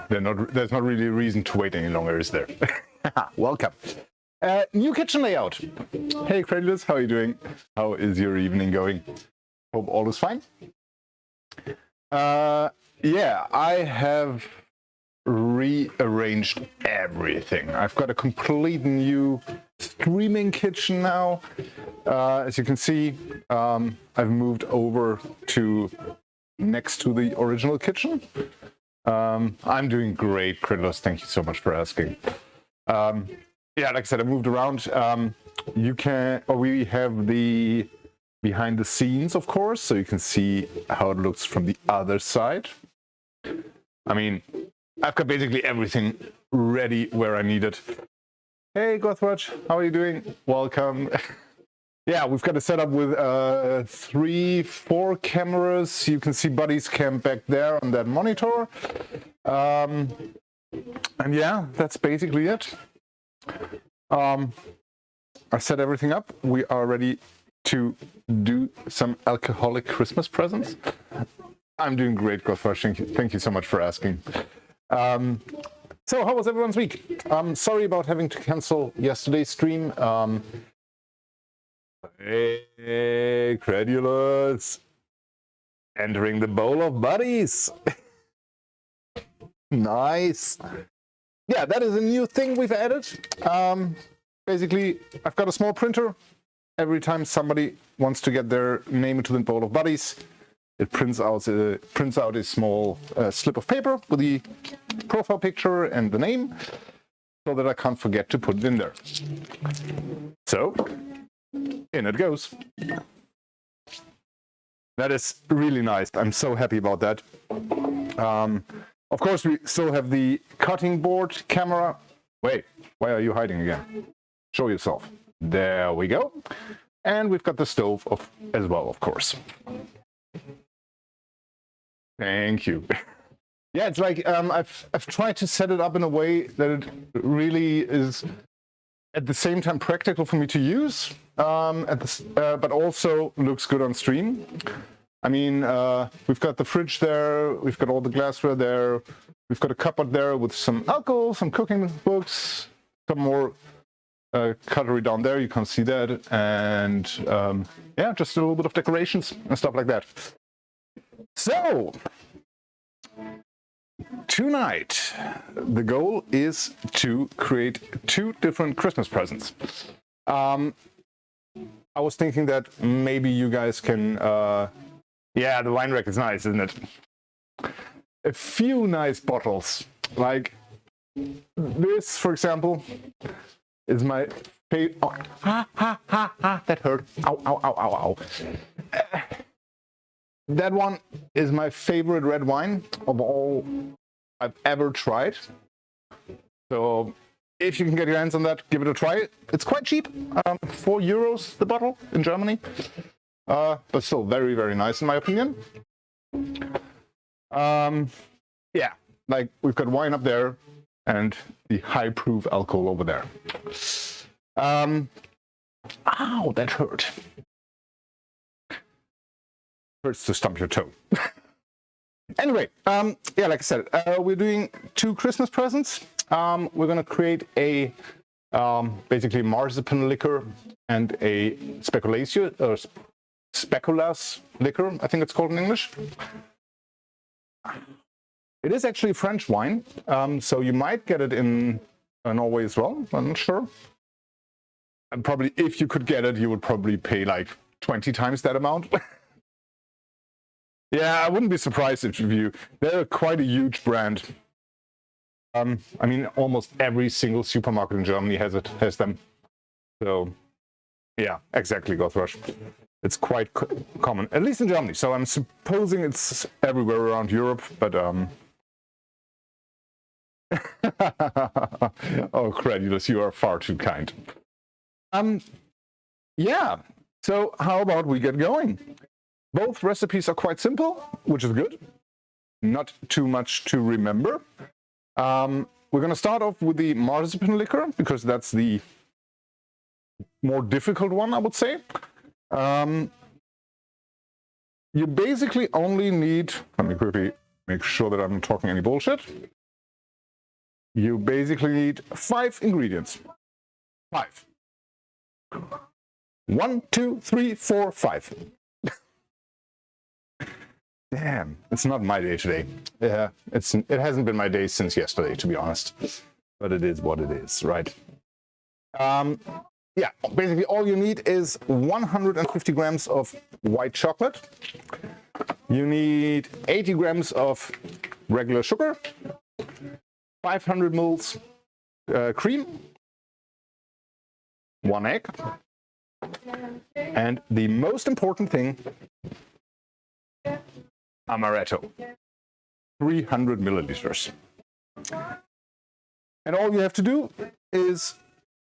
There's not really a reason to wait any longer, is there? Welcome. New kitchen layout. Hey Credulous, how are you doing? How is your evening going? Hope all is fine. Yeah, I have rearranged everything. I've got a complete new streaming kitchen now. As you can see, I've moved over to next to the original kitchen. I'm doing great, Credulous. Thank you so much for asking. Yeah, like I said, I moved around. We have the behind the scenes, of course, so you can see how it looks from the other side. I mean, I've got basically everything ready where I need it. Hey, Gothwatch, how are you doing? Welcome. Yeah, we've got a setup with 3-4 cameras. You can see Buddy's cam back there on that monitor. And yeah, that's basically it. I set everything up. We are ready to do some alcoholic Christmas presents. I'm doing great, Gothwatch. Thank you so much for asking. So how was everyone's week? Sorry about having to cancel yesterday's stream. Hey, Credulous. Entering the bowl of buddies. Nice. Yeah, that is a new thing we've added. Basically, I've got a small printer. Every time somebody wants to get their name into the bowl of buddies, it prints out a small slip of paper with the profile picture and the name, so that I can't forget to put it in there. So, in it goes. That is really nice. I'm so happy about that. Of course, we still have the cutting board camera. Wait, why are you hiding again? Show yourself. There we go. And we've got the stove as well, of course. Thank you. Yeah, it's like I've tried to set it up in a way that it really is at the same time practical for me to use, but also looks good on stream. I mean, we've got the fridge there, we've got all the glassware there, we've got a cupboard there with some alcohol, some cooking books, some more cutlery down there, you can't see that, and yeah, just a little bit of decorations and stuff like that. So, tonight, the goal is to create 2 different Christmas presents. I was thinking that maybe you guys can, yeah, the wine rack is nice, isn't it? A few nice bottles, like this, for example, is my favorite. Oh, that hurt. Ow, ow, ow, ow, ow. That one is my favorite red wine of all I've ever tried. So if you can get your hands on that, give it a try. It's quite cheap, 4 euros the bottle in Germany, but still very, very nice in my opinion. Yeah, like we've got wine up there and the high proof alcohol over there. Ow, that hurt. Hurts to stump your toe. Anyway, yeah, like I said, we're doing 2 Christmas presents. We're gonna create a basically marzipan liquor and a speculaas liquor, I think it's called in English. It is actually French wine, so you might get it in Norway as well. I'm not sure. And probably, if you could get it, you would probably pay like 20 times that amount. Yeah, I wouldn't be surprised if they're quite a huge brand. I mean, almost every single supermarket in Germany has them. So, yeah, exactly, Gothrush. It's quite common, at least in Germany. So I'm supposing it's everywhere around Europe, but oh, Credulous, you are far too kind. Yeah, so how about we get going? Both recipes are quite simple, which is good. Not too much to remember. We're going to start off with the marzipan liquor, because that's the more difficult one, I would say. You basically only need, let me quickly make sure that I'm not talking any bullshit. You basically need 5 ingredients. 5. 1, 2, 3, 4, 5. Damn, it's not my day today. Yeah, it hasn't been my day since yesterday, to be honest. But it is what it is, right? Yeah, basically all you need is 150 grams of white chocolate. You need 80 grams of regular sugar, 500 mils cream, 1 egg, and the most important thing, amaretto, 300 milliliters. And all you have to do is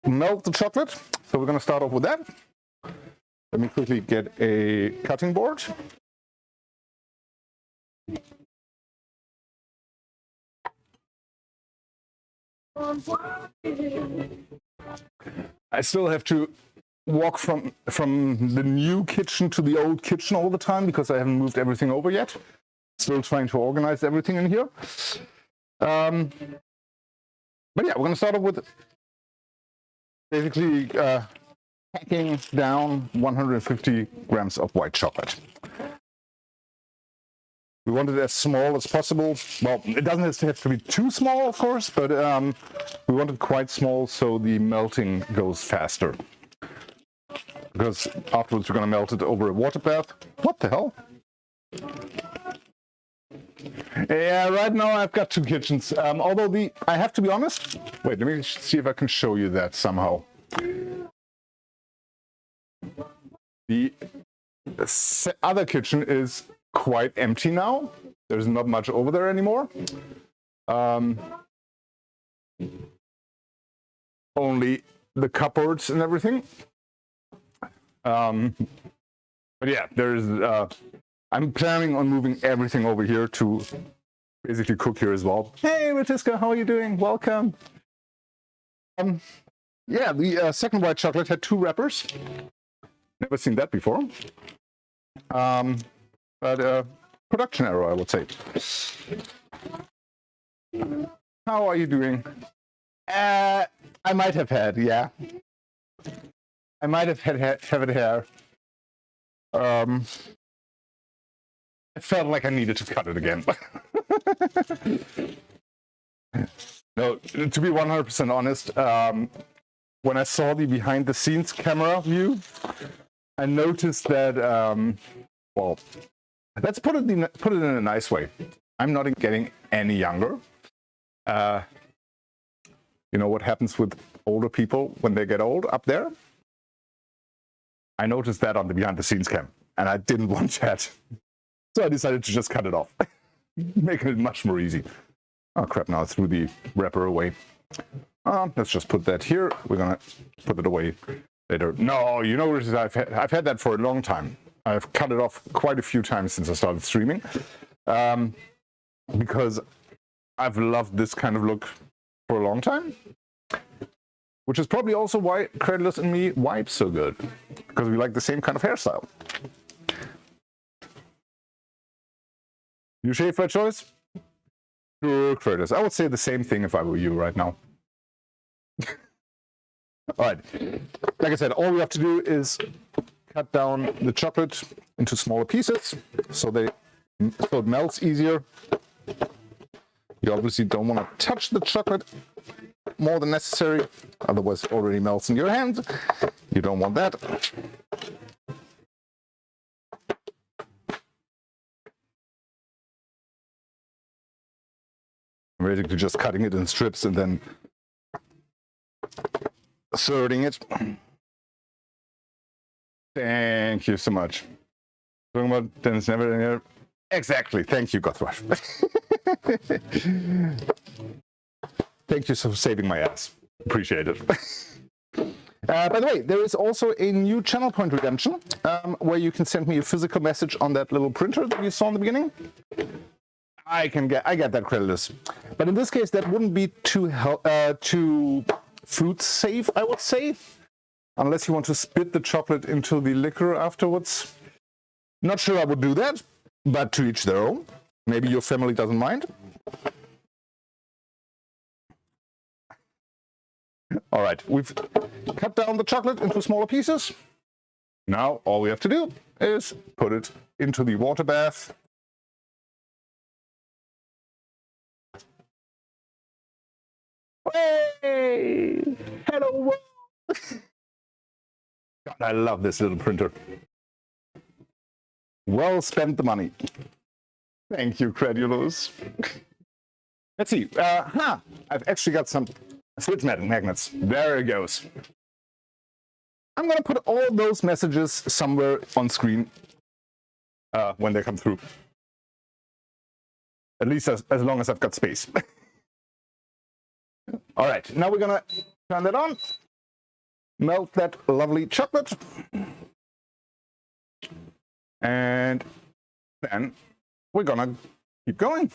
melt the chocolate. So we're going to start off with that. Let me quickly get a cutting board. I still have to walk from the new kitchen to the old kitchen all the time because I haven't moved everything over yet. Still trying to organize everything in here. But yeah, we're going to start off with basically packing down 150 grams of white chocolate. We want it as small as possible. Well, it doesn't have to be too small, of course, but we want it quite small so the melting goes faster. Because afterwards we're going to melt it over a water bath. What the hell? Yeah, right now I've got 2 kitchens. Although I have to be honest. Wait, let me see if I can show you that somehow. The other kitchen is quite empty now. There's not much over there anymore. Only the cupboards and everything. But yeah, I'm planning on moving everything over here to basically cook here as well. Hey, Matiska, how are you doing? Welcome. Yeah, the second white chocolate had 2 wrappers. Never seen that before. But production error, I would say. How are you doing? I might have had, yeah. I might have had it here. I felt like I needed to cut it again. No, to be 100% honest, when I saw the behind-the-scenes camera view, I noticed that, well, let's put it in a nice way. I'm not getting any younger. You know what happens with older people when they get old up there? I noticed that on the behind-the-scenes cam, and I didn't want that. So I decided to just cut it off, making it much more easy. Oh crap, now I threw the wrapper away. Let's just put that here. We're gonna put it away later. No, you know, I've had that for a long time. I've cut it off quite a few times since I started streaming. Because I've loved this kind of look for a long time. Which is probably also why Credulous and me vibe so good. Because we like the same kind of hairstyle. You shave by choice? Sure, Credulous. I would say the same thing if I were you right now. Alright. Like I said, all we have to do is cut down the chocolate into smaller pieces so it melts easier. You obviously don't want to touch the chocolate more than necessary, otherwise it already melts in your hand. You don't want that. I'm basically just cutting it in strips and then sorting it. Thank you so much. Talking about Dennis never here. Exactly. Thank you, Gothrush. Thank you for saving my ass. Appreciate it. By the way, there is also a new channel point redemption where you can send me a physical message on that little printer that you saw in the beginning. I get that creditless, but in this case, that wouldn't be too food safe, I would say, unless you want to spit the chocolate into the liquor afterwards. Not sure I would do that, but to each their own. Maybe your family doesn't mind. All right, we've cut down the chocolate into smaller pieces. Now all we have to do is put it into the water bath. Hey! Hello world! God, I love this little printer. Well spent the money. Thank you, Credulous. Let's see. I've actually got some switch magnets. There it goes. I'm going to put all those messages somewhere on screen when they come through. At least as long as I've got space. All right, now we're going to turn that on. Melt that lovely chocolate. And then we're going to keep going.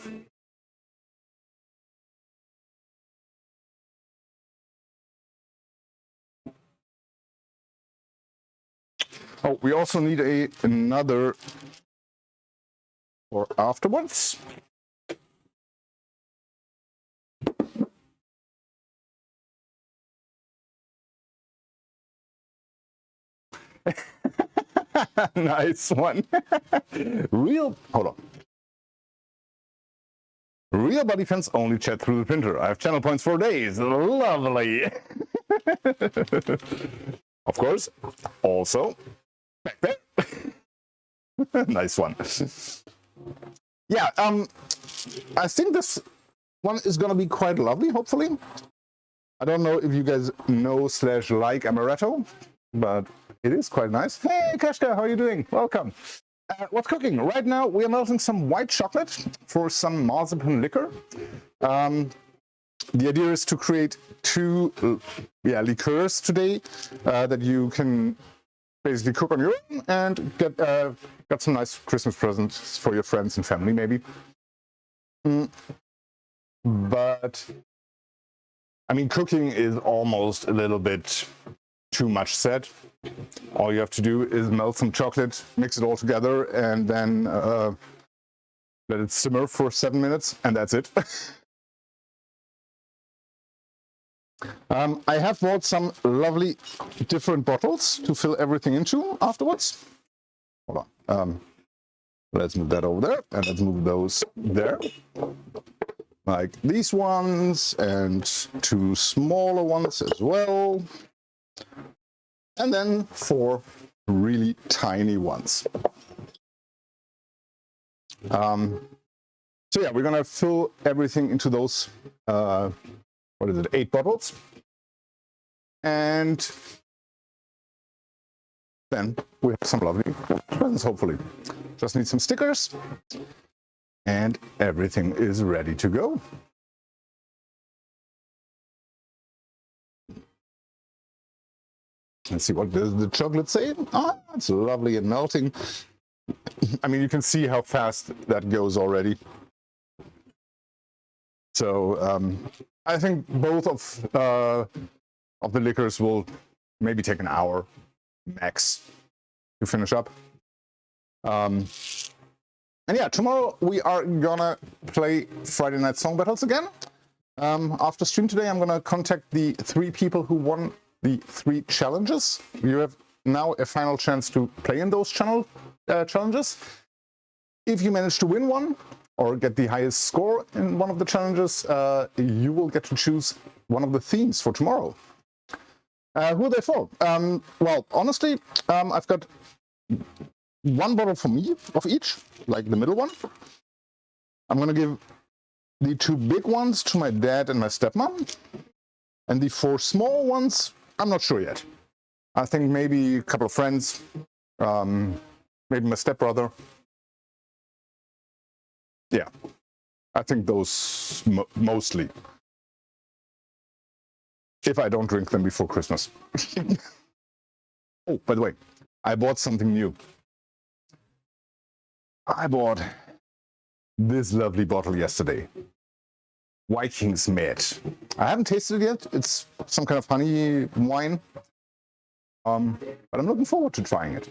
Oh, we also need another for afterwards. Nice one. Hold on. Real body fans only chat through the printer. I have channel points for days. Lovely. Of course, also back there. Nice one. Yeah, I think this one is gonna be quite lovely, hopefully. I don't know if you guys know / like amaretto, but it is quite nice. Hey, Kashka, how are you doing? Welcome. What's cooking? Right now, we are melting some white chocolate for some Marzpian liquor. The idea is to create 2 liqueurs today that you can basically cook on your own and get some nice Christmas presents for your friends and family, maybe. But I mean, cooking is almost a little bit too much said. All you have to do is melt some chocolate, mix it all together, and then let it simmer for 7 minutes, and that's it. I have bought some lovely different bottles to fill everything into afterwards. Hold on. Let's move that over there, and let's move those there. Like these ones, and 2 smaller ones as well. And then 4 really tiny ones. So yeah, we're gonna fill everything into those, what is it, 8 bottles. And then we have some lovely presents, hopefully. Just need some stickers. And everything is ready to go. Let's see, what does the chocolate say? Ah, it's lovely and melting. I mean, you can see how fast that goes already. So I think both of the liquors will maybe take an hour max to finish up. And yeah, tomorrow we are gonna play Friday Night Song Battles again. After stream today, I'm gonna contact the 3 people who won the 3 challenges. You have now a final chance to play in those challenges. If you manage to win one or get the highest score in one of the challenges, you will get to choose one of the themes for tomorrow. Who are they for? Well, honestly, I've got 1 bottle for me of each, like the middle one. I'm gonna give the 2 big ones to my dad and my stepmom, and the 4 small ones, I'm not sure yet. I think maybe a couple of friends, maybe my stepbrother. Yeah, I think those mostly. If I don't drink them before Christmas. Oh, by the way, I bought something new. I bought this lovely bottle yesterday. Viking's Mead. I haven't tasted it yet. It's some kind of honey wine. But I'm looking forward to trying it.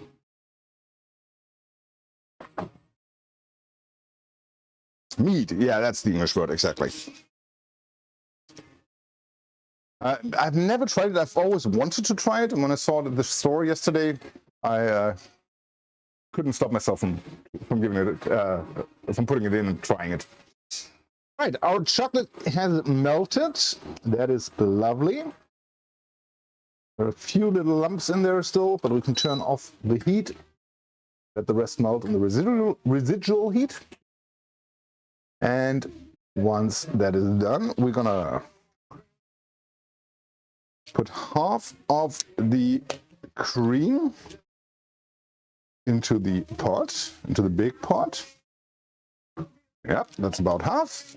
Mead, yeah, that's the English word, exactly. I've never tried it. I've always wanted to try it, and when I saw it at the store yesterday, I couldn't stop myself from giving it, from putting it in and trying it. Right, our chocolate has melted. That is lovely. There are a few little lumps in there still, but we can turn off the heat. Let the rest melt in the residual heat. And once that is done, we're gonna put half of the cream into the pot, into the big pot. Yep, that's about half.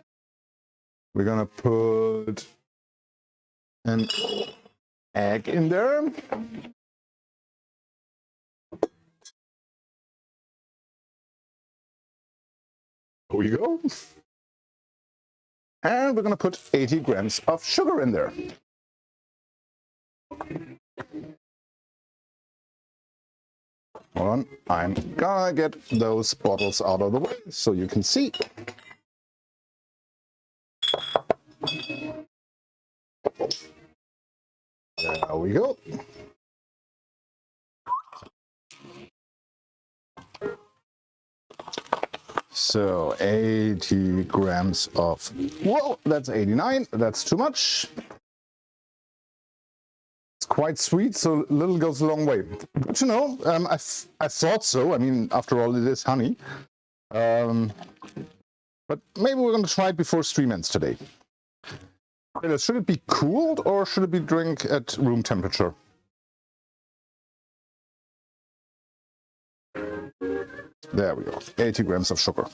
We're gonna put an egg in there. Here we go. And we're gonna put 80 grams of sugar in there. Hold on, I'm gonna get those bottles out of the way so you can see. There we go. So 80 grams of, whoa, that's 89, that's too much. It's quite sweet, so little goes a long way. Good to know. I thought so. I mean, after all, it is honey. But maybe we're going to try it before stream ends today. Should it be cooled or should it be drink at room temperature? There we go, 80 grams of sugar.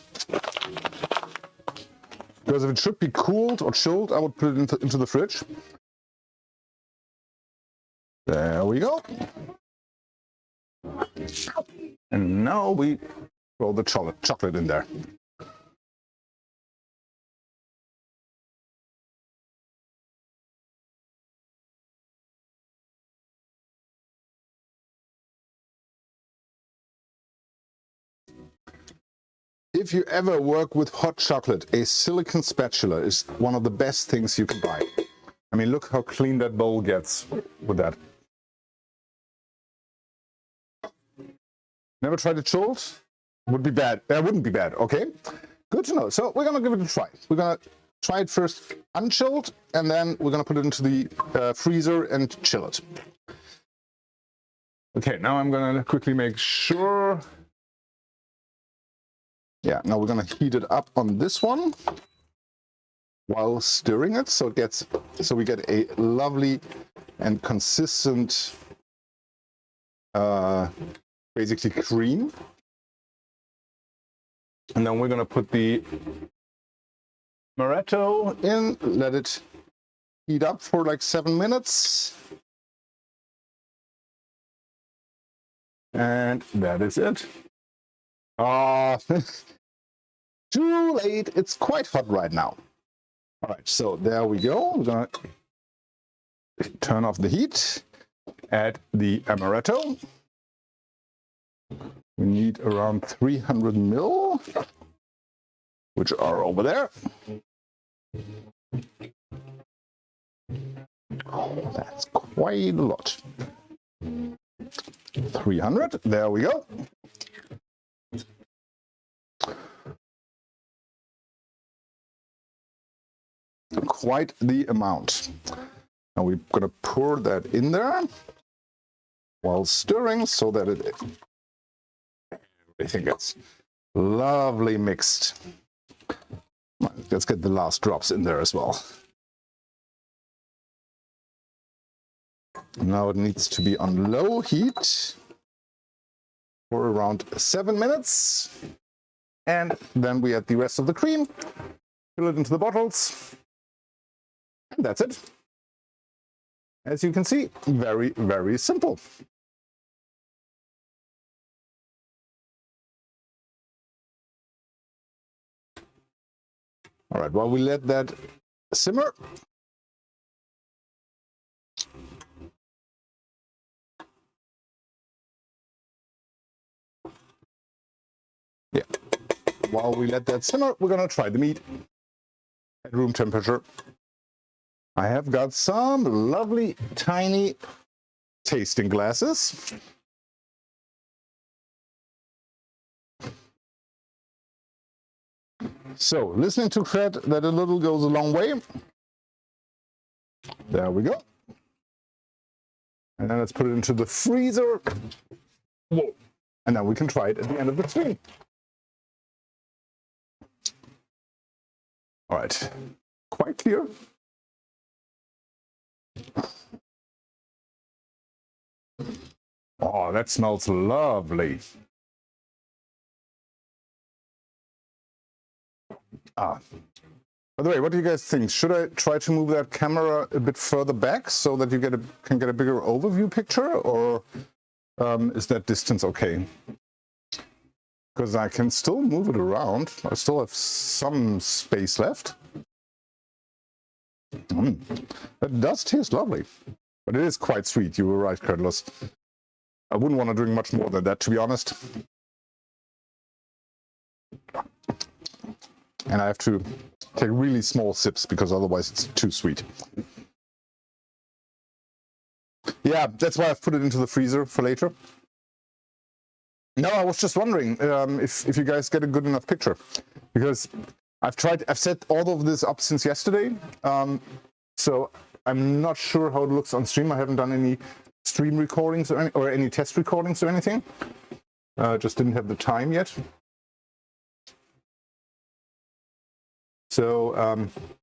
Because if it should be cooled or chilled, I would put it into the fridge. There we go. And now we throw the chocolate in there. If you ever work with hot chocolate, a silicone spatula is one of the best things you can buy. I mean, look how clean that bowl gets with that. Never tried it chilled? Would be bad. Wouldn't be bad, okay? Good to know. So we're gonna give it a try. We're gonna try it first unchilled, and then we're gonna put it into the freezer and chill it. Okay, now I'm gonna quickly make sure. Yeah, now we're gonna heat it up on this one while stirring it, so we get a lovely and consistent, basically cream. And then we're gonna put the amaretto in, let it heat up for like 7 minutes. And that is it. Too late. It's quite hot right now. All right, so there we go. We're gonna turn off the heat, add the amaretto. We need around 300 ml, which are over there. Oh, that's quite a lot. 300, there we go. Quite the amount. Now we're going to pour that in there while stirring so that everything gets lovely mixed. Let's get the last drops in there as well. Now it needs to be on low heat for around 7 minutes. And then we add the rest of the cream, fill it into the bottles, and that's it. As you can see, very, very simple. All right, while we let that simmer, yeah, while we let that simmer, we're gonna try the meat at room temperature. I have got some lovely tiny tasting glasses. So, listening to Fred, that a little goes a long way. There we go. And then let's put it into the freezer. Whoa. And then we can try it at the end of the stream. All right, quite clear. Oh, that smells lovely. By the way, what do you guys think? Should I try to move that camera a bit further back so that you can get a bigger overview picture, or is that distance okay? Because I can still move it around. I still have some space left. That does taste lovely, but it is quite sweet. You were right, Credulous. I wouldn't want to drink much more than that, to be honest. And I have to take really small sips because otherwise it's too sweet. Yeah, that's why I've put it into the freezer for later. No, I was just wondering if you guys get a good enough picture, because I've set all of this up since yesterday, so I'm not sure how it looks on stream. I haven't done any stream recordings or any test recordings or anything. Just didn't have the time yet. So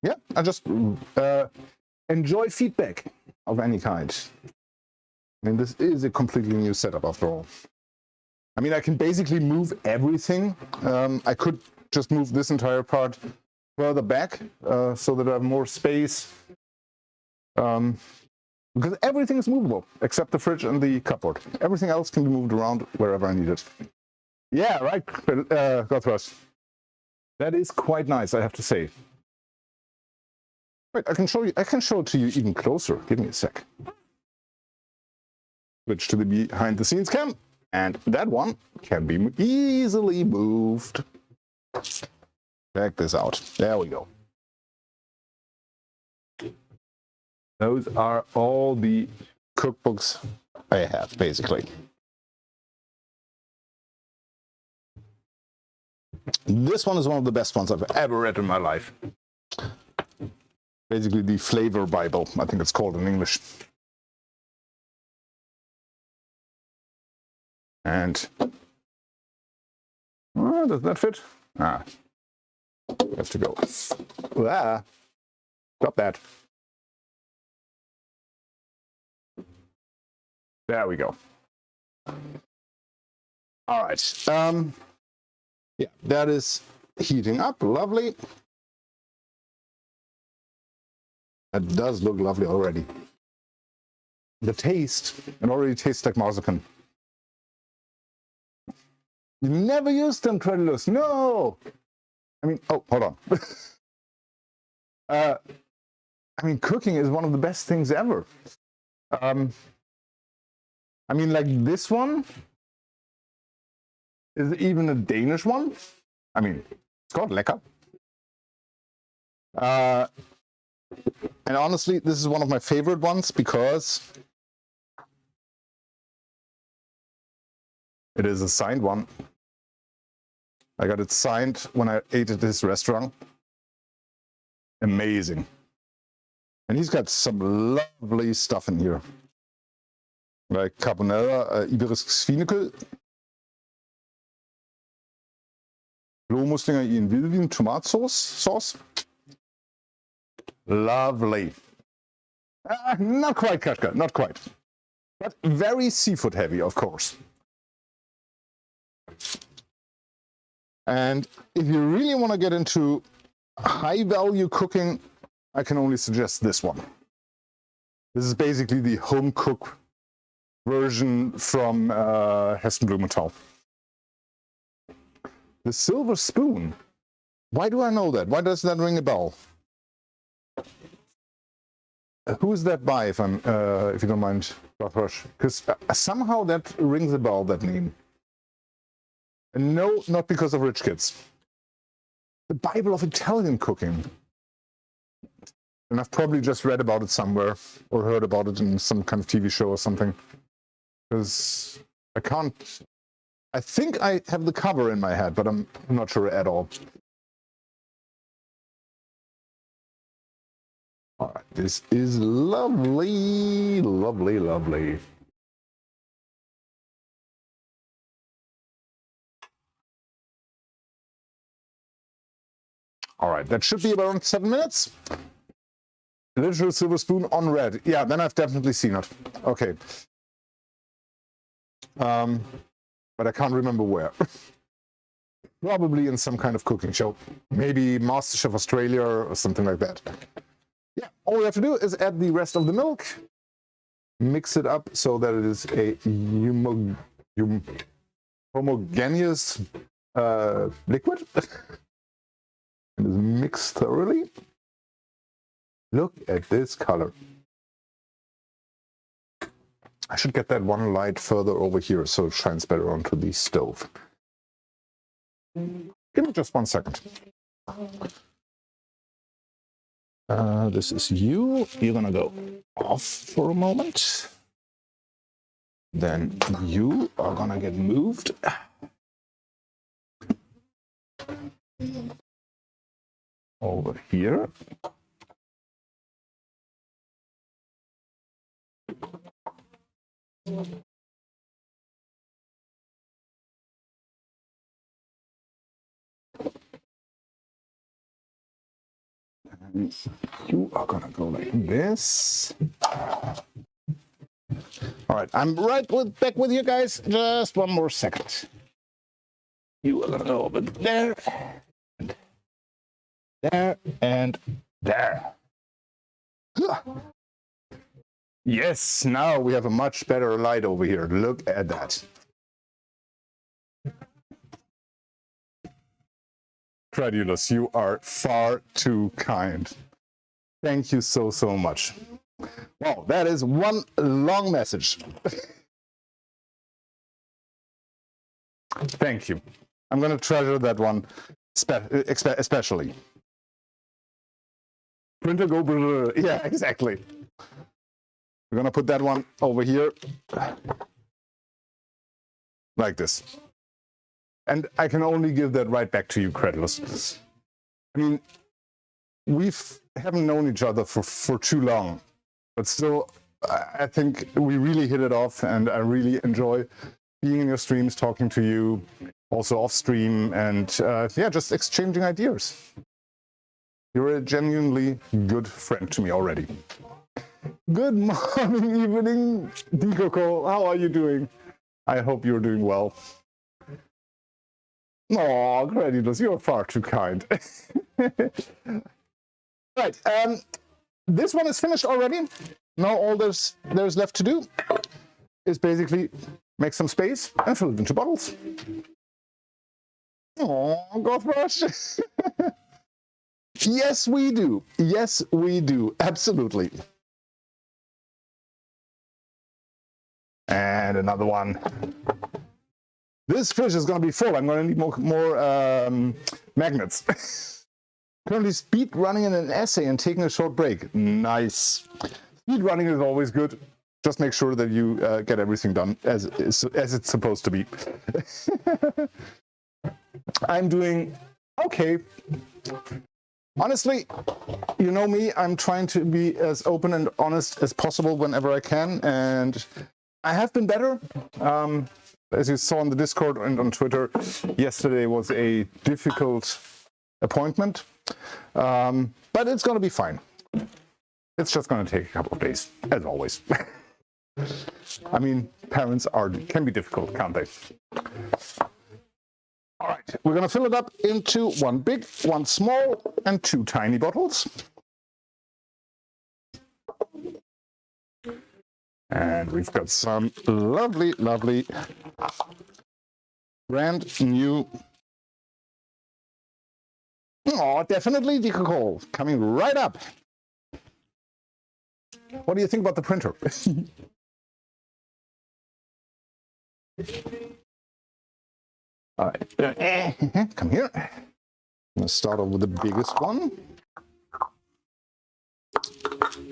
yeah, I just enjoy feedback of any kind. I mean, this is a completely new setup after all. I mean, I can basically move everything. I could just move this entire part further back so that I have more space. Because everything is movable except the fridge and the cupboard. Everything else can be moved around wherever I need it. Yeah, right, Gothras. That is quite nice, I have to say. Wait, I can show it to you even closer. Give me a sec. Switch to the behind the scenes cam. And that one can be easily moved. Check this out. There we go. Those are all the cookbooks I have, basically. This one is one of the best ones I've ever read in my life. Basically the Flavor Bible, I think it's called in English. And does that fit? Have to go. Stop that. There we go. All right. Yeah, that is heating up. Lovely. That does look lovely already. The taste, it already tastes like marzipan. You never used them, Credulous. No! I mean, oh, hold on. I mean, cooking is one of the best things ever. I mean, like this one is even a Danish one. I mean, it's called lekker. And honestly, this is one of my favorite ones because it is a signed one. I got it signed when I ate at this restaurant. Amazing. And he's got some lovely stuff in here. Like carbonara, iberisk svinekel, blåmuslinger I en hvidvin tomatsauce. Lovely. Not quite, Katka, not quite. But very seafood heavy, of course. And if you really want to get into high value cooking, I can only suggest this one. This is basically the home cook version from Heston Blumenthal. The silver spoon. Why do I know that? Why does that ring a bell? Who is that by, if you don't mind, Rush? Because somehow that rings a bell, that name. And no, not because of Rich Kids. the Bible of Italian cooking. And I've probably just read about it somewhere or heard about it in some kind of TV show or something. Because I think I have the cover in my head, but I'm not sure at all. All right, this is lovely, lovely, lovely. All right, that should be around 7 minutes. Literal silver spoon on red. Yeah, then I've definitely seen it. Okay. But I can't remember where. Probably in some kind of cooking show. Maybe MasterChef Australia or something like that. Yeah, all we have to do is add the rest of the milk, mix it up so that it is a homogeneous liquid. And is mixed thoroughly. Look at this color. I should get that one light further over here so it shines better onto the stove. Give me just 1 second. This is you. You're gonna go off for a moment. Then you are gonna get moved. Over here. And you are gonna go like this. All right, I'm back with you guys. Just 1 more second. You are gonna go over there, and there, and there. Yes, now we have a much better light over here. Look at that. Credulous, you are far too kind. Thank you so, so much. Wow, that is one long message. Thank you. I'm going to treasure that one especially. Printer go brr. Yeah, exactly. We're going to put that one over here like this. And I can only give that right back to you, Credulous. I mean, we haven't known each other for too long, but still, I think we really hit it off, and I really enjoy being in your streams, talking to you, also off stream, and yeah, just exchanging ideas. You're a genuinely good friend to me already. Good morning, evening, Dikoko. How are you doing? I hope you're doing well. Oh, Credulous, you're far too kind. Right, this one is finished already. Now all there's left to do is basically make some space and fill it into bottles. Oh, Gothrush. Yes, we do. Yes, we do. Absolutely. And another one. This fridge is going to be full. I'm going to need more magnets. Currently speed running in an essay and taking a short break. Nice. Speed running is always good. Just make sure that you get everything done as it's supposed to be. I'm doing okay. Honestly, you know me, I'm trying to be as open and honest as possible whenever I can, and I have been better. As you saw on the Discord and on Twitter, yesterday was a difficult appointment, but it's going to be fine. It's just going to take a couple of days, as always. I mean, parents can be difficult, can't they? All right, we're going to fill it up into 1 big, 1 small, and 2 tiny bottles. And we've got some lovely, lovely, brand new. Oh, definitely Dikoko, coming right up. What do you think about the printer? All right, come here. I'm going to start off with the biggest one.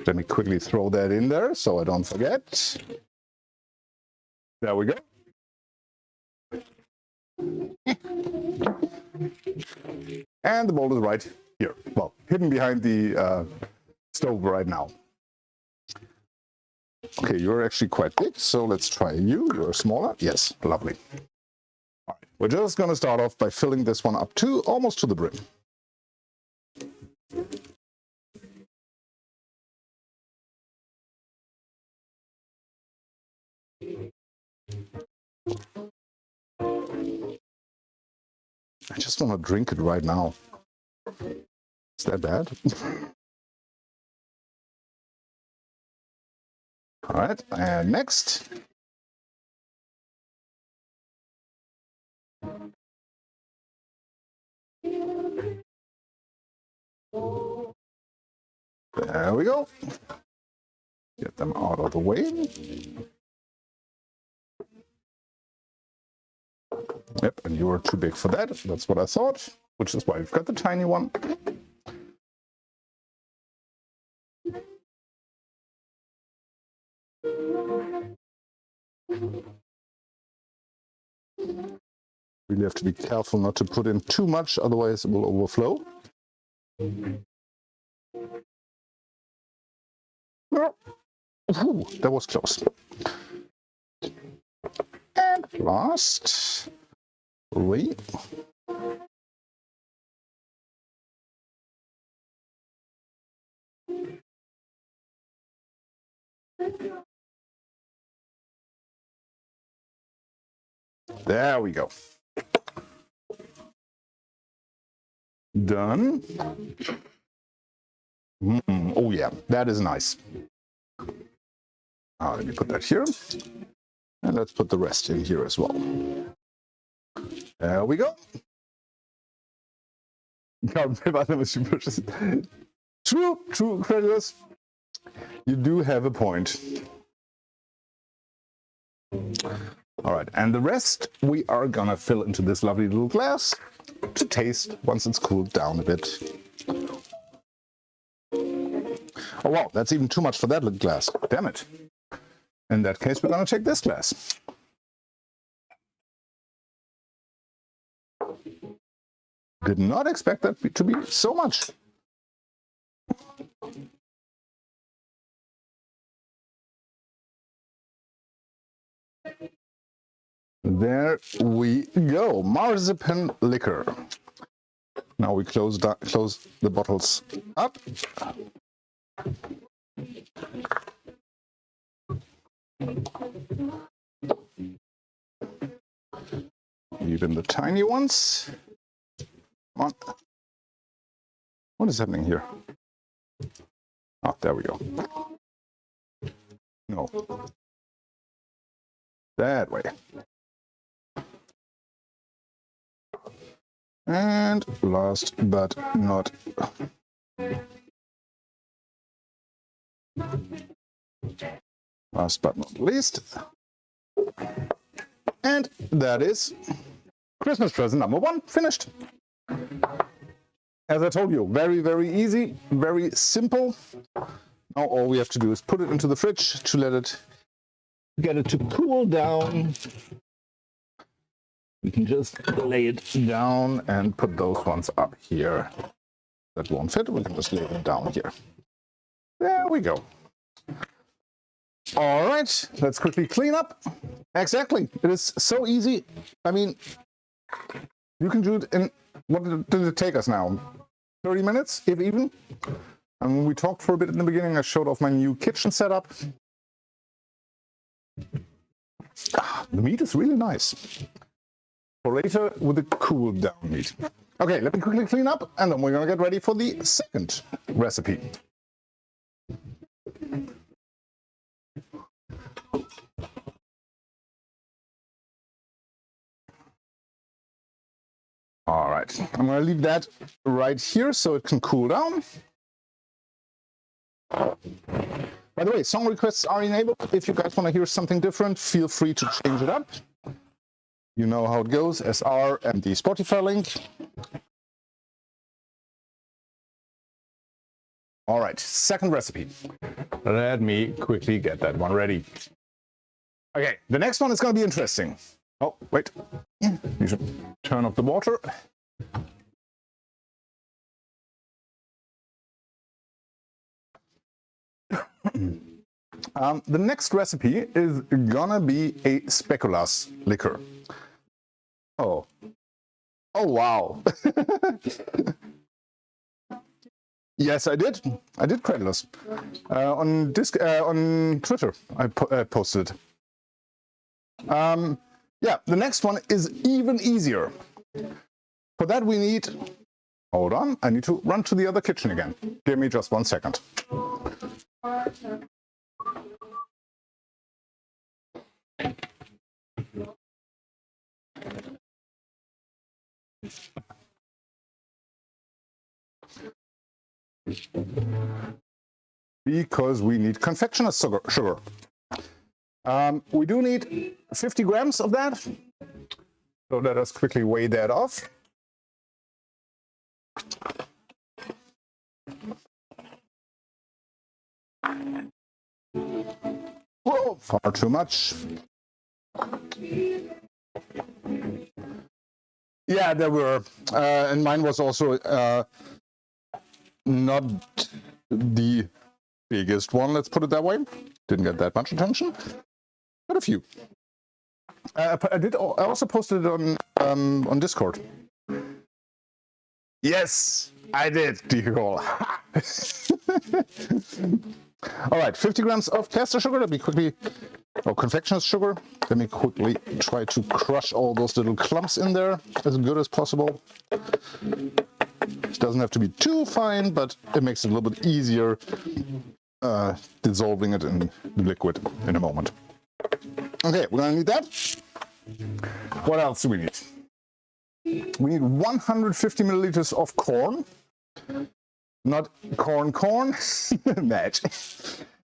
Let me quickly throw that in there so I don't forget. There we go. And the bowl is right here. Well, hidden behind the stove right now. Okay, you're actually quite big, so let's try you. You're smaller. Yes, lovely. All right, we're just going to start off by filling this one up to almost to the brim. I just want to drink it right now. Is that bad? All right, and next. There we go. Get them out of the way. Yep, and you were too big for that. That's what I thought, which is why we've got the tiny one. Really have to be careful not to put in too much, otherwise it will overflow. Oh, ooh, that was close. And last, three. There we go. Done. Oh yeah, that is nice. Let me put that here. And let's put the rest in here as well. There we go. True, creditors. You do have a point. All right, and the rest we are gonna fill into this lovely little glass to taste once it's cooled down a bit. Oh wow, that's even too much for that little glass. Damn it. In that case, we're gonna take this glass. Did not expect that to be so much. There we go, Marzpian liquer. Now we close the bottles up. Even the tiny ones. Come on. What is happening here? Oh, there we go. No. That way. And last but not least. And that is Christmas present number 1 finished. As I told you, very, very easy, very simple. Now all we have to do is put it into the fridge to get it to cool down. We can just lay it down and put those ones up here. That won't fit, we can just lay them down here. There we go. All right, let's quickly clean up. Exactly, it is so easy. I mean, you can do it in, what did it take us now? 30 minutes, if even? And when we talked for a bit in the beginning, I showed off my new kitchen setup. The meat is really nice. For later with the cooled down meat. Okay, let me quickly clean up and then we're gonna get ready for the second recipe. All right, I'm gonna leave that right here so it can cool down. By the way, song requests are enabled. If you guys want to hear something different, feel free to change it up. You know how it goes, SR and the Spotify link. All right, second recipe. Let me quickly get that one ready. Okay, the next one is going to be interesting. Oh, wait. You should turn off the water. The next recipe is gonna be a speculaas liquor. Oh. Oh, wow. Yes, I did. I did credit us. On Twitter, I posted it. Yeah, the next one is even easier. For that we need... Hold on, I need to run to the other kitchen again. Give me just 1 second. Because we need confectioner's sugar. We do need 50 grams of that. So let us quickly weigh that off. Whoa, far too much. Yeah, there were. And mine was also not the biggest one, let's put it that way. Didn't get that much attention, but a few. I also posted it on Discord. Yes, I did, dear all. All right, 50 grams of caster sugar. Let me quickly, or confectioner's sugar. Let me quickly try to crush all those little clumps in there as good as possible. It doesn't have to be too fine, but it makes it a little bit easier dissolving it in liquid in a moment. Okay, we're gonna need that. What else do we need? We need 150 milliliters of corn. Not corn, match,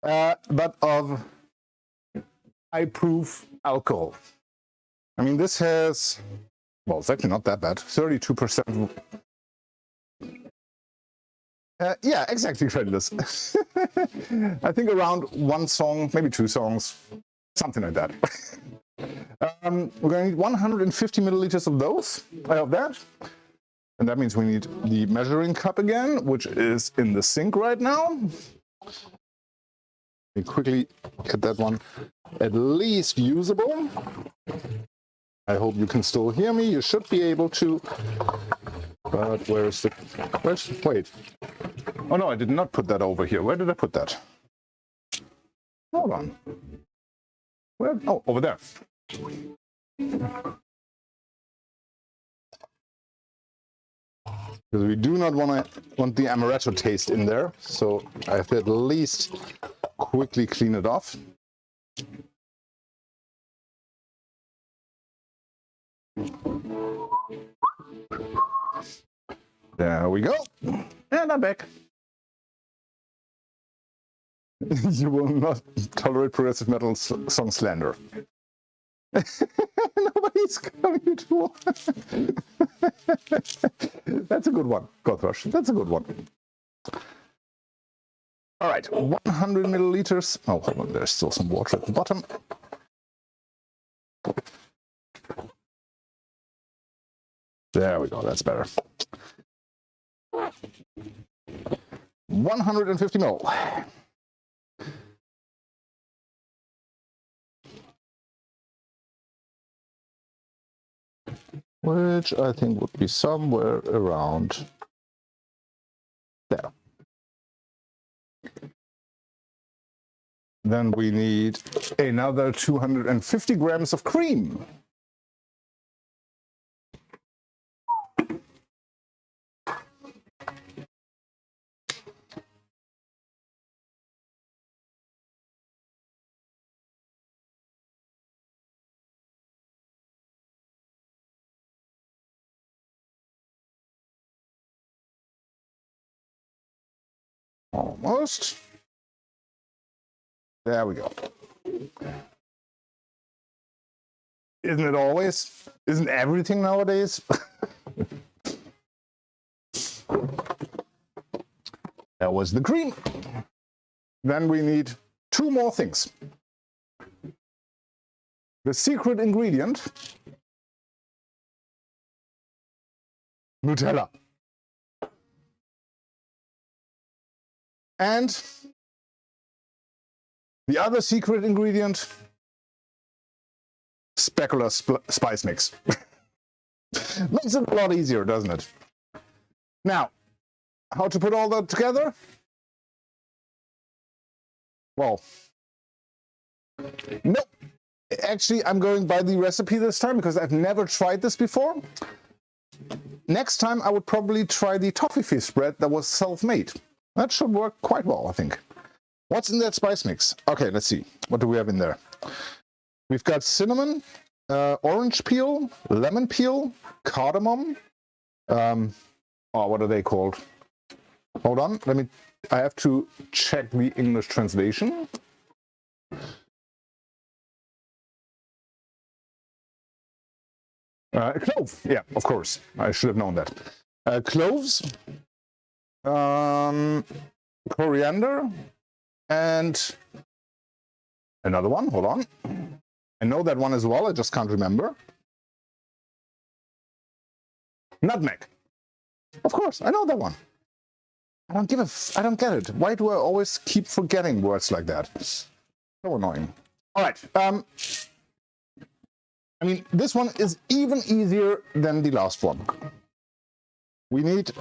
but of high-proof alcohol. I mean, this has, well, it's actually not that bad, 32%. Yeah, exactly, Friendless. I think around 1 song, maybe 2 songs, something like that. We're going to need 150 milliliters of that. And that means we need the measuring cup again, which is in the sink right now. Let me quickly get that one at least usable. I hope you can still hear me. You should be able to. But wait. Oh no, I did not put that over here. Where did I put that? Hold on. Where? Oh, over there. Because we do not want the amaretto taste in there, so I have to at least quickly clean it off. There we go. And I'm back. You will not tolerate progressive metal song slander. Nobody's coming to. That's a good one, Gothrush. That's a good one. All right, 100 milliliters. Oh, hold on, there's still some water at the bottom. There we go, that's better. 150 ml. Which I think would be somewhere around there. Then we need another 250 grams of cream. Almost. There we go. Isn't it always? Isn't everything nowadays? That was the cream. Then we need two more things. The secret ingredient, Nutella. And the other secret ingredient, speculaas spice mix. Makes it a lot easier, doesn't it? Now, how to put all that together? Well, no. Actually, I'm going by the recipe this time because I've never tried this before. Next time, I would probably try the toffee spread that was self-made. That should work quite well, I think. What's in that spice mix? Okay, let's see. What do we have in there? We've got cinnamon, orange peel, lemon peel, cardamom. What are they called? Hold on, I have to check the English translation. Clove, yeah, of course. I should have known that. Cloves, coriander, and another one, hold on. I know that one as well, I just can't remember. Nutmeg. Of course, I know that one. I don't get it. Why do I always keep forgetting words like that? So annoying. All right. I mean, this one is even easier than the last one. We need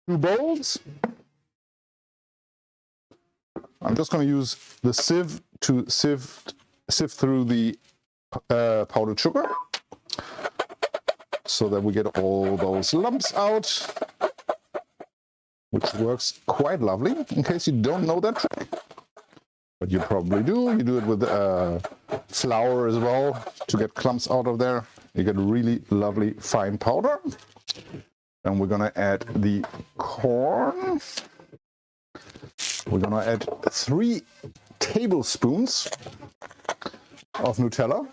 2 bowls. I'm just going to use the sieve to sift through the powdered sugar so that we get all those lumps out, which works quite lovely, in case you don't know that trick. But you probably do. You do it with flour as well to get clumps out of there. You get a really lovely fine powder. Then we're going to add the corn. We're going to add 3 tablespoons of Nutella.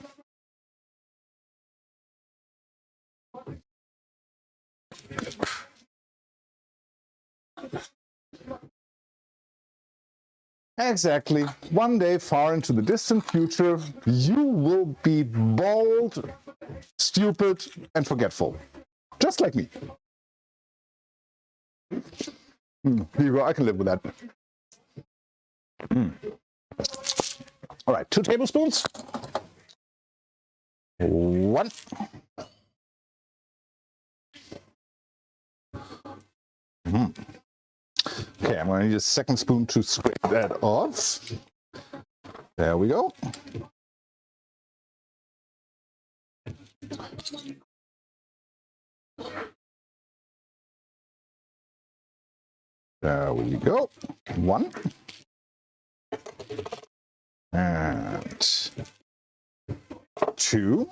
Exactly. One day far into the distant future, you will be bald, stupid, and forgetful. Just like me. Here you go. I can live with that. All right, 2 tablespoons. 1. Okay, I'm going to need a 2nd spoon to scrape that off. There we go. There we go. 1. And 2.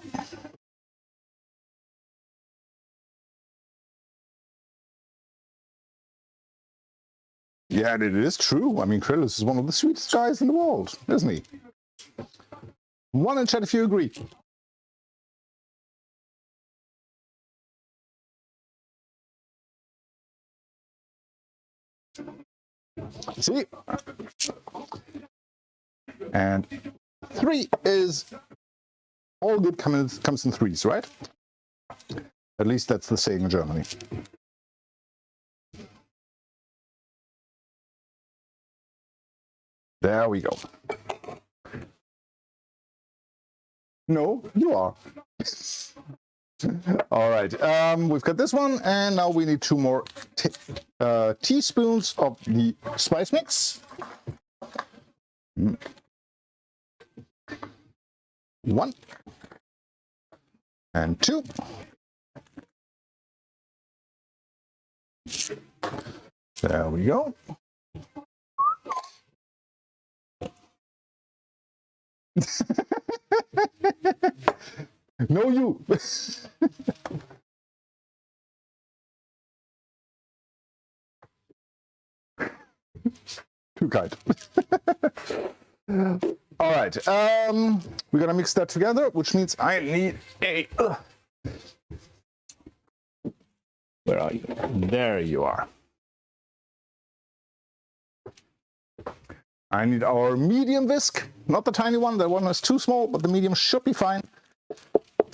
Yeah, and it is true. I mean, Krillus is one of the sweetest guys in the world, isn't he? 1 in chat if you agree. See? And 3 is all good comes in 3s, right? At least that's the saying in Germany. There we go. No, you are. All right, we've got this one, and now we need 2 more teaspoons of the spice mix. 1 and 2. There we go. No, you. Too kind. All right, we're gonna mix that together, which means I need a. Where are you? There you are. I need our medium whisk, not the tiny one. That one is too small, but the medium should be fine.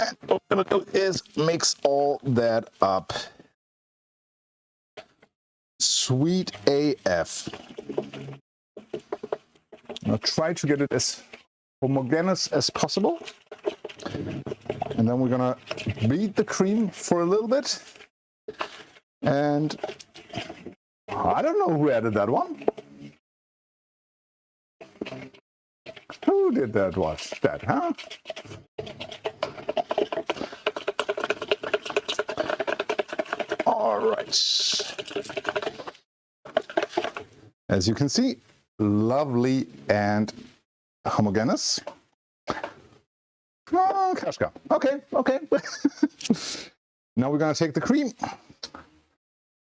And what I'm gonna do is mix all that up. Sweet AF. I'll try to get it as homogeneous as possible. And then we're gonna beat the cream for a little bit. And I don't know who added that one. Who did that? Was that, huh? All right. As you can see, lovely and homogeneous. Oh, Kashka. Okay, okay. Now we're gonna take the cream. Let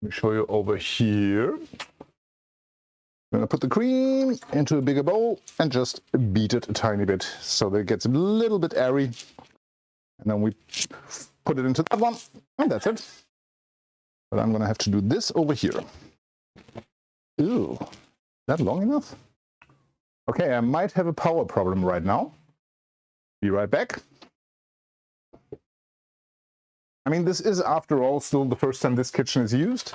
me show you over here. I'm gonna put the cream into a bigger bowl and just beat it a tiny bit so that it gets a little bit airy. And then we put it into that one, and that's it. But I'm gonna have to do this over here. Ooh, is that long enough? Okay, I might have a power problem right now. Be right back. I mean, this is, after all, still the first time this kitchen is used.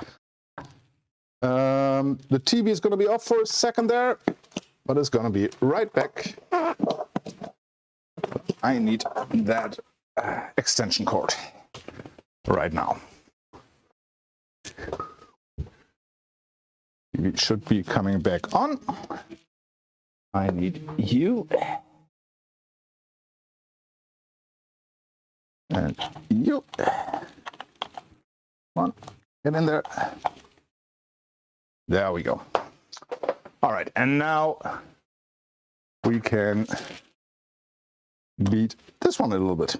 The TV is going to be off for a second there, but it's going to be right back. I need that extension cord right now. TV should be coming back on. I need you. And you. Come on, get in there. There we go. All right, and now we can beat this one a little bit.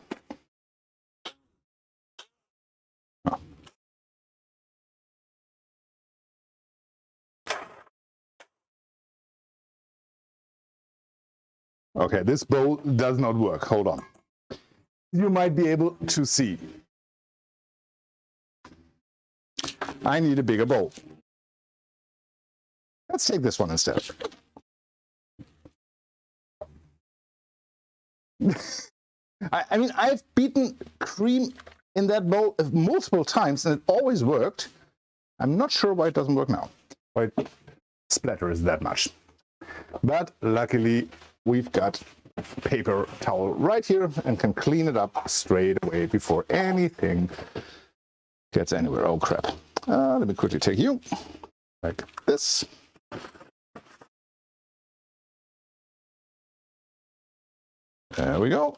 Oh. Okay, this bowl does not work. Hold on. You might be able to see. I need a bigger bowl. Let's take this one instead. I mean, I've beaten cream in that bowl multiple times and it always worked. I'm not sure why it doesn't work now. Why it splatters that much. But luckily, we've got paper towel right here and can clean it up straight away before anything gets anywhere. Oh crap. Let me quickly take you like this. There we go.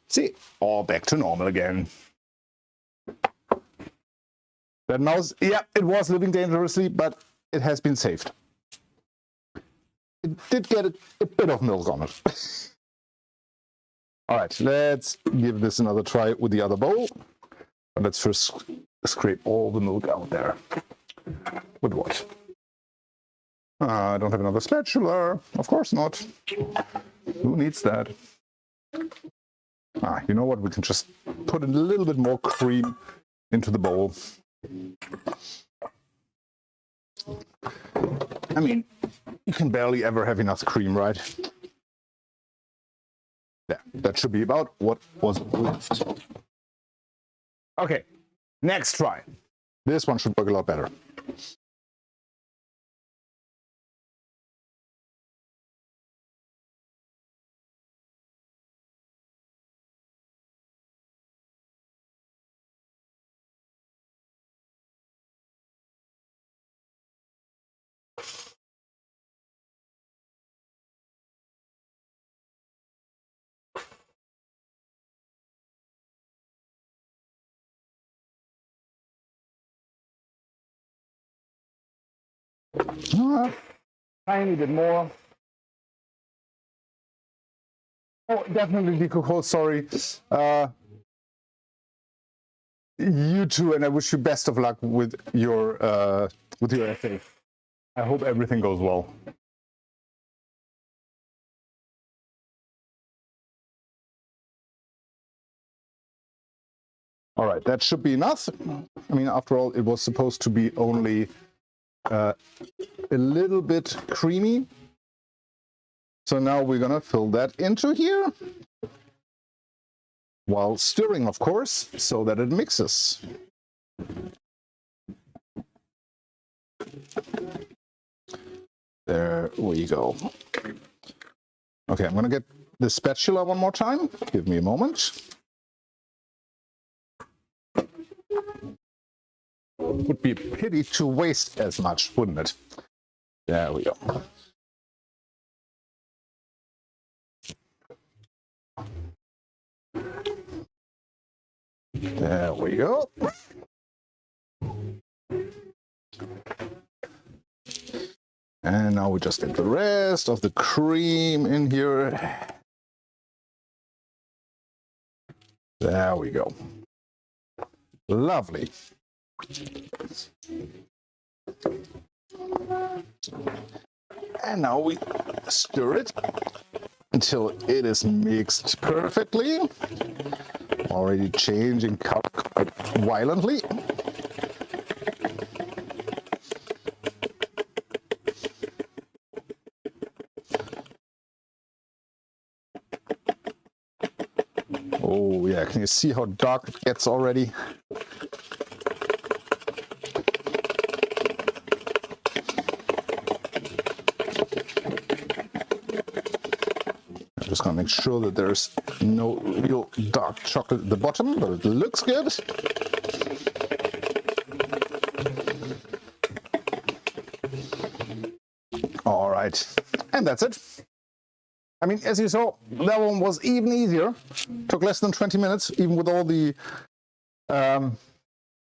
See, all back to normal again. That mouse, yeah, it was living dangerously, but it has been saved. It did get a bit of milk on it. All right, let's give this another try with the other bowl. But let's first scrape all the milk out there. With what? I don't have another spatula. Of course not. Who needs that? You know what? We can just put a little bit more cream into the bowl. I mean, you can barely ever have enough cream, right? Yeah, that should be about what was left. Okay, next try. This one should work a lot better. Tiny bit more. Oh, definitely decocold, sorry. You too, and I wish you best of luck with your essay. I hope everything goes well. All right, that should be enough. I mean, after all, it was supposed to be only a little bit creamy. So now we're gonna fill that into here, while stirring, of course, so that it mixes. There we go. Okay, I'm gonna get the spatula one more time. Give me a moment. Would be a pity to waste as much, wouldn't it? There we go. There we go. And now we just get the rest of the cream in here. There we go. Lovely. And now we stir it until it is mixed perfectly. Already changing color quite violently. Oh yeah, can you see how dark it gets already? I'm just gonna make sure that there's no real dark chocolate at the bottom, but it looks good. All right, and that's it. I mean, as you saw, that one was even easier. Took less than 20 minutes, even with all the,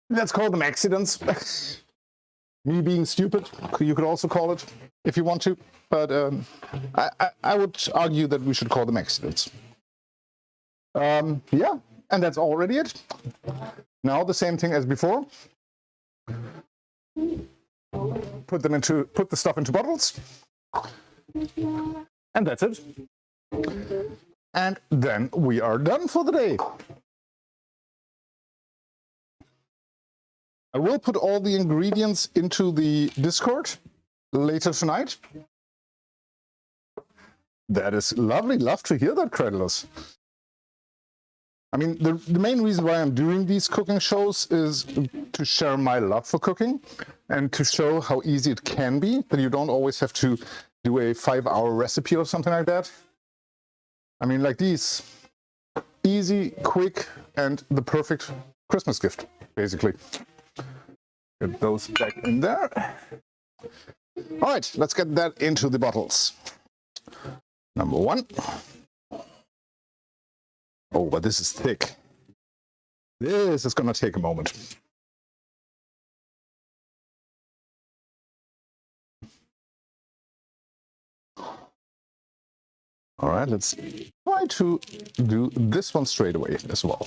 let's call them accidents. Me being stupid, you could also call it, if you want to. But I would argue that we should call them accidents. Yeah, and that's already it. Now the same thing as before. Put the stuff into bottles. And that's it. And then we are done for the day. I will put all the ingredients into the Discord later tonight. That is lovely. Love to hear that, Credulous. I mean, the main reason why I'm doing these cooking shows is to share my love for cooking and to show how easy it can be, that you don't always have to do a 5-hour recipe or something like that. I mean, like these, easy, quick, and the perfect Christmas gift, basically. Get those back in there. All right, let's get that into the bottles. Number one. Oh, but this is thick. This is gonna take a moment. All right, let's try to do this one straight away as well.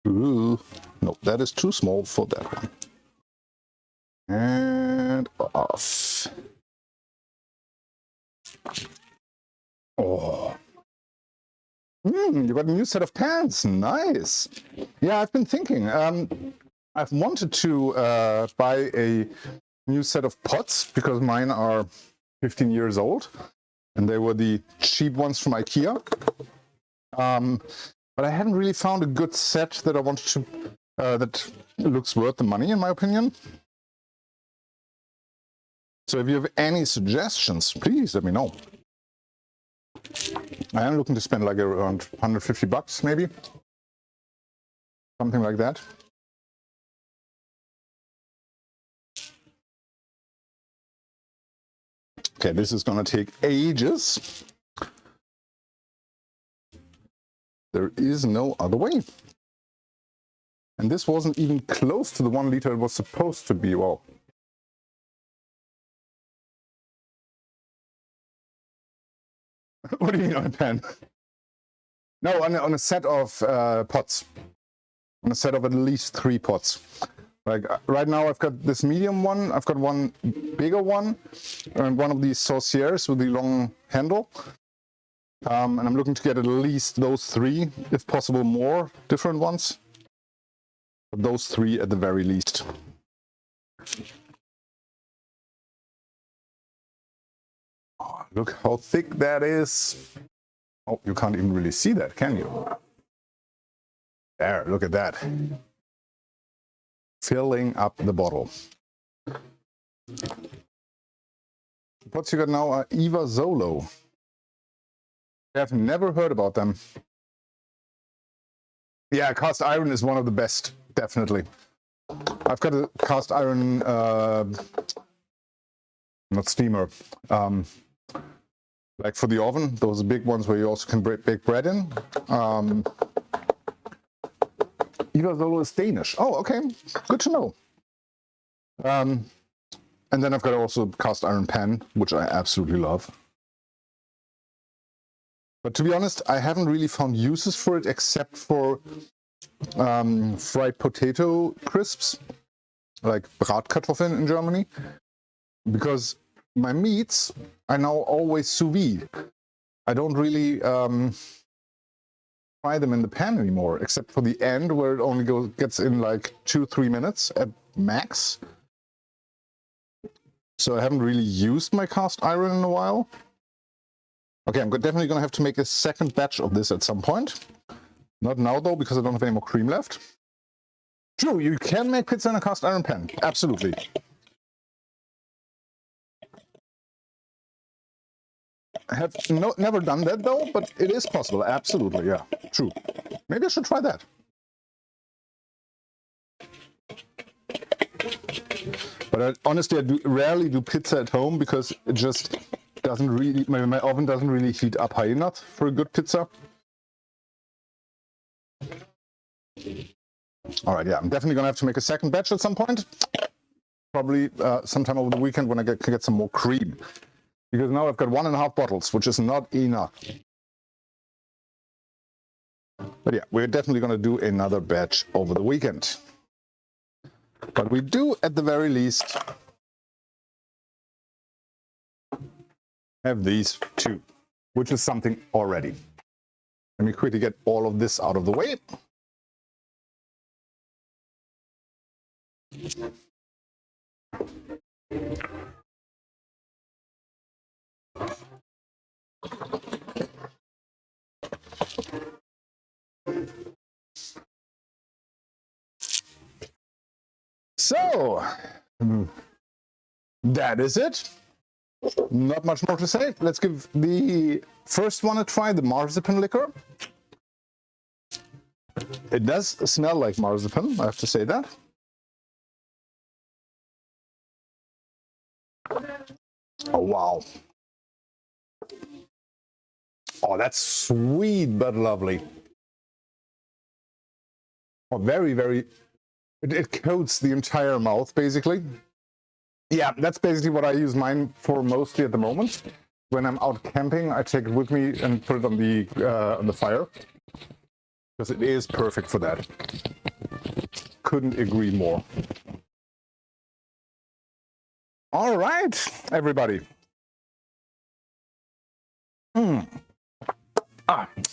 Ooh, no, that is too small for that one. And off. Oh. You got a new set of pans. Nice. Yeah, I've been thinking. I've wanted to buy a new set of pots because mine are 15 years old, and they were the cheap ones from IKEA. But I hadn't really found a good set that I wanted to, that looks worth the money, in my opinion. So if you have any suggestions, please let me know. I am looking to spend like around 150 bucks, maybe. Something like that. Okay, this is going to take ages. There is no other way. And this wasn't even close to the 1 liter it was supposed to be. Well, what do you mean on a pan? No, on a set of pots. On a set of at least 3 pots. Like right now I've got this medium one, I've got one bigger one, and one of these sauciers with the long handle. And I'm looking to get at least those 3, if possible more different ones. But those 3 at the very least. Oh, look how thick that is. Oh, you can't even really see that, can you? There, look at that. Filling up the bottle. What you got now are Eva Zolo. I've never heard about them. Yeah, cast iron is one of the best, definitely. I've got a cast iron, not steamer, like for the oven, those big ones where you also can bake bread in. Eva Zolo is Danish. Oh, okay, good to know. And then I've got also a cast iron pan, which I absolutely love. But to be honest, I haven't really found uses for it except for fried potato crisps, like Bratkartoffeln in Germany, because my meats are now always sous vide. I don't really fry them in the pan anymore, except for the end where it only gets in like 2-3 minutes at max. So I haven't really used my cast iron in a while. Okay, I'm definitely going to have to make a second batch of this at some point. Not now, though, because I don't have any more cream left. True, you can make pizza in a cast iron pan. Absolutely. I have never done that, though, but it is possible. Absolutely, yeah. True. Maybe I should try that. But honestly, I rarely do pizza at home because it just doesn't really, my oven doesn't really heat up high enough for a good pizza. All right, yeah, I'm definitely gonna have to make a second batch at some point. Probably sometime over the weekend when I can get some more cream. Because now I've got 1.5 bottles, which is not enough. But yeah, we're definitely gonna do another batch over the weekend. But we do, at the very least, have these 2, which is something already. Let me quickly get all of this out of the way. So, that is it. Not much more to say. Let's give the first one a try, the Marzpian liquor. It does smell like marzipan, I have to say that. Oh, wow. Oh, that's sweet but lovely. Oh, very, very... It coats the entire mouth, basically. Yeah, that's basically what I use mine for mostly at the moment. When I'm out camping, I take it with me and put it on the fire. Because it is perfect for that. Couldn't agree more. All right, everybody.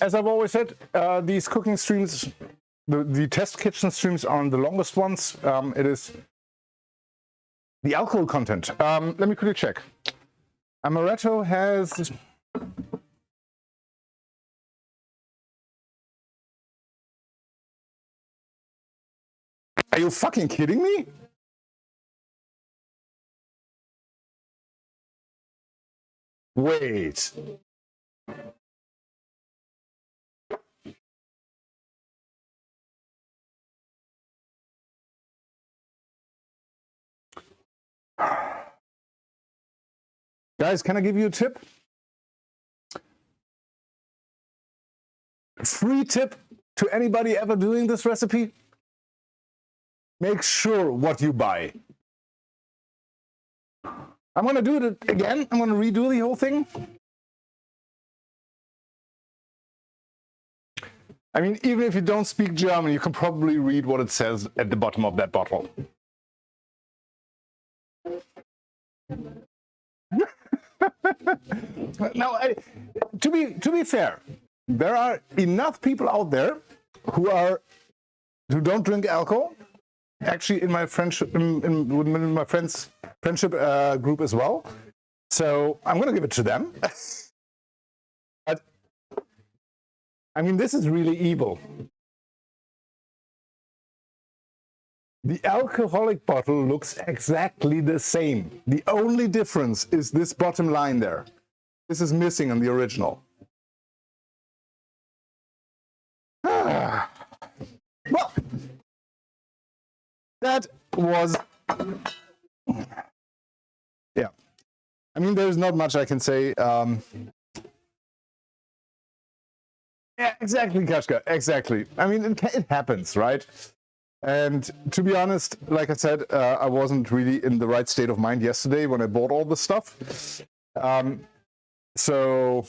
As I've always said, these cooking streams, the test kitchen streams are the longest ones. It is the alcohol content. Let me quickly check. Amaretto has... Are you fucking kidding me? Wait. Guys, can I give you a tip? Free tip to anybody ever doing this recipe? Make sure what you buy. I'm going to do it again. I'm going to redo the whole thing. I mean, even if you don't speak German, you can probably read what it says at the bottom of that bottle. Now, to be fair, there are enough people out there who don't drink alcohol. Actually, in my friendship, in my friends' friendship group as well. So I'm going to give it to them. But I mean, this is really evil. The alcoholic bottle looks exactly the same. The only difference is this bottom line there. This is missing on the original. Well, that was, yeah. I mean, there's not much I can say. Yeah, exactly, Kashka, exactly. I mean, it happens, right? And to be honest, like I said, I wasn't really in the right state of mind yesterday when I bought all this stuff. So,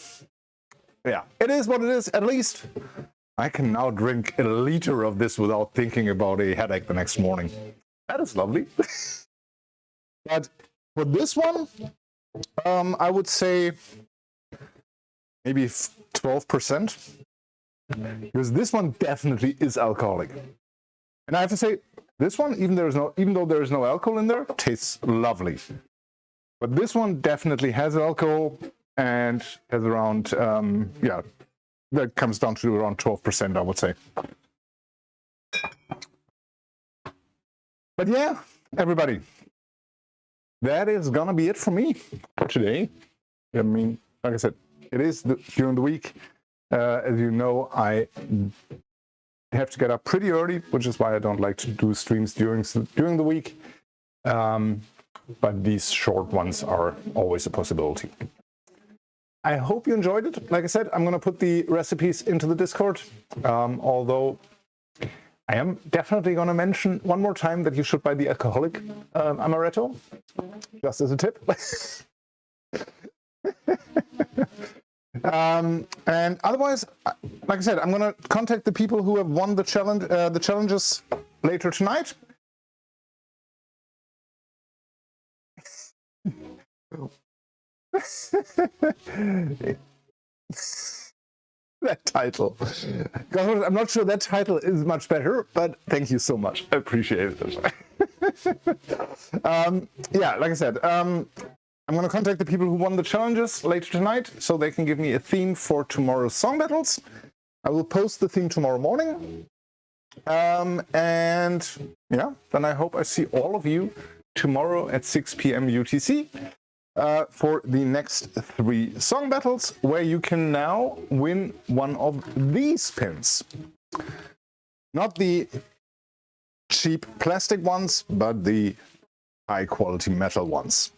yeah, it is what it is. At least I can now drink a liter of this without thinking about a headache the next morning. That is lovely. But for this one, I would say maybe 12%. Because this one definitely is alcoholic. And I have to say, this one, even though there is no alcohol in there, tastes lovely. But this one definitely has alcohol and has around, yeah, that comes down to around 12%, I would say. But yeah, everybody, that is gonna be it for me for today. I mean, like I said, it is during the week. As you know, I have to get up pretty early, which is why I don't like to do streams during the week. But these short ones are always a possibility. I hope you enjoyed it. Like I said, I'm going to put the recipes into the Discord, although I am definitely going to mention one more time that you should buy the alcoholic amaretto, just as a tip. And otherwise, like I said, I'm going to contact the people who have won the challenges later tonight. That title. God, I'm not sure that title is much better, but thank you so much. I appreciate it. Yeah, like I said, I'm going to contact the people who won the challenges later tonight so they can give me a theme for tomorrow's song battles. I will post the theme tomorrow morning. And yeah, then I hope I see all of you tomorrow at 6 p.m. UTC for the next 3 song battles, where you can now win one of these pins. Not the cheap plastic ones, but the high quality metal ones.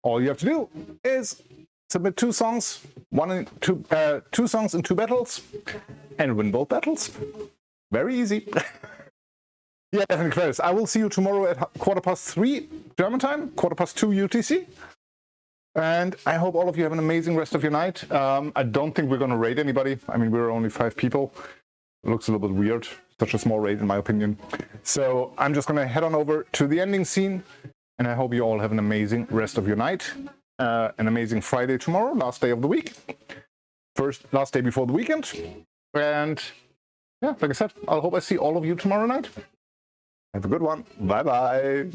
All you have to do is submit 2 songs, 2 songs in 2 battles, and win both battles. Very easy. Yeah, definitely credits. I will see you tomorrow at 3:15 German time, 2:15 UTC. And I hope all of you have an amazing rest of your night. I don't think we're going to raid anybody. I mean, we're only 5 people. It looks a little bit weird. Such a small raid, in my opinion. So I'm just going to head on over to the ending scene. And I hope you all have an amazing rest of your night. An amazing Friday tomorrow, last day of the week. Last day before the weekend. And yeah, like I said, I hope I see all of you tomorrow night. Have a good one. Bye-bye.